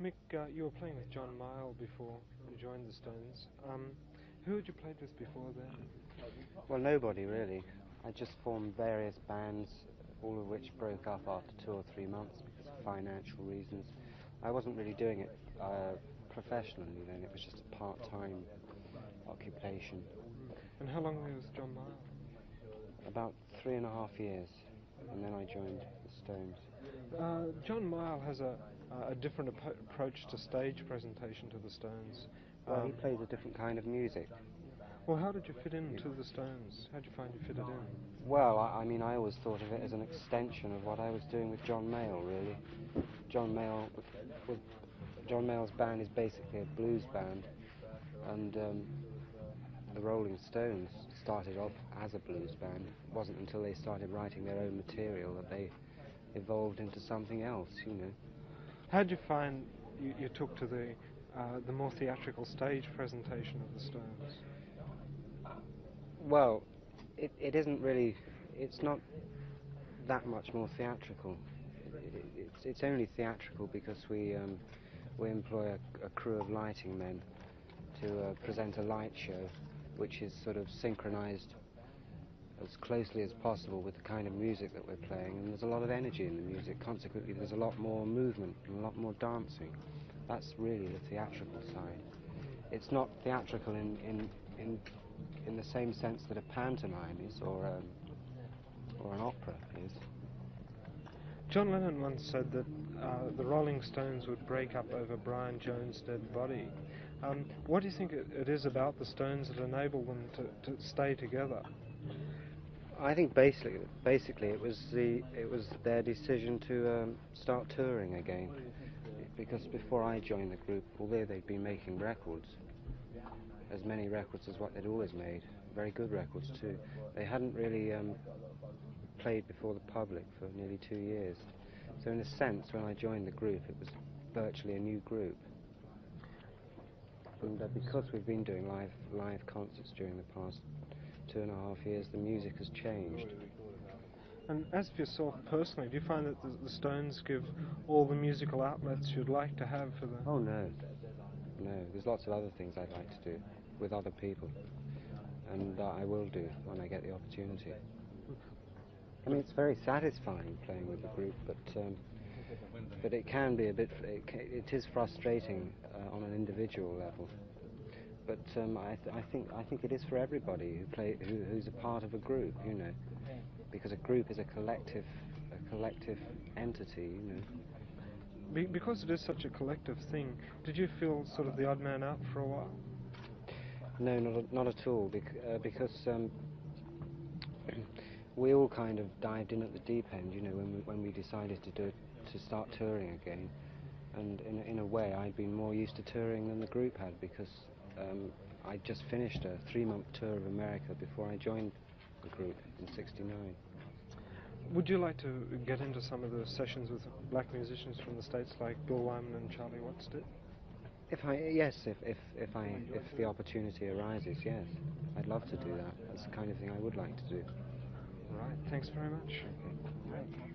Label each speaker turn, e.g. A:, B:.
A: Mick, you were playing with John Mayall before you joined the Stones. Who had you played with before then?
B: Well, nobody really. I just formed various bands, all of which broke up after 2 or 3 months because of financial reasons. I wasn't really doing it professionally then, it was just a part-time occupation.
A: And how long were you with John Mayall?
B: About 3.5 years, and then I joined the Stones.
A: John Mayall has a different approach to stage presentation to the Stones.
B: Well, he plays a different kind of music.
A: Well, how did you fit into the Stones? How did you find you fitted in?
B: Well, I mean, I always thought of it as an extension of what I was doing with John Mayall, really. John Mayall's band is basically a blues band, and the Rolling Stones started off as a blues band. It wasn't until they started writing their own material that they evolved into something else, you know.
A: How did you find you took to the more theatrical stage presentation of the Stones?
B: Well, it isn't really. It's not that much more theatrical. It's only theatrical because we employ a crew of lighting men to present a light show, which is sort of synchronized as closely as possible with the kind of music that we're playing, and there's a lot of energy in the music. Consequently, there's a lot more movement and a lot more dancing. That's really the theatrical side. It's not theatrical in the same sense that a pantomime is, or an opera is.
A: John Lennon once said that the Rolling Stones would break up over Brian Jones' dead body. What do you think it is about the Stones that enable them to stay together?
B: I think basically it was their decision to start touring again, because before I joined the group, although they'd been making records, as many records as what they'd always made, very good records too, they hadn't really played before the public for nearly 2 years. So in a sense, when I joined the group, it was virtually a new group. And because we've been doing live concerts during the past 2.5 years, the music has changed.
A: And as for yourself personally, do you find that the Stones give all the musical outlets you'd like to have for the...
B: Oh no, there's lots of other things I'd like to do with other people, and I will do when I get the opportunity. I mean, it's very satisfying playing with the group, but it can be a bit, it is frustrating on an individual level. But I think it is for everybody who's a part of a group, you know, because a group is a collective entity, you know.
A: Because it is such a collective thing, did you feel sort of the odd man out for a while?
B: No, not at all, because we all kind of dived in at the deep end, you know, when we decided to start touring again. And in a way, I'd been more used to touring than the group had, because I'd just finished a 3-month tour of America before I joined the group in '69.
A: Would you like to get into some of the sessions with black musicians from the States, like Bill Wyman and Charlie Watts did?
B: If the opportunity arises, yes, I'd love to do that. That's the kind of thing I would like to do.
A: Right. Thanks very much.
B: Okay.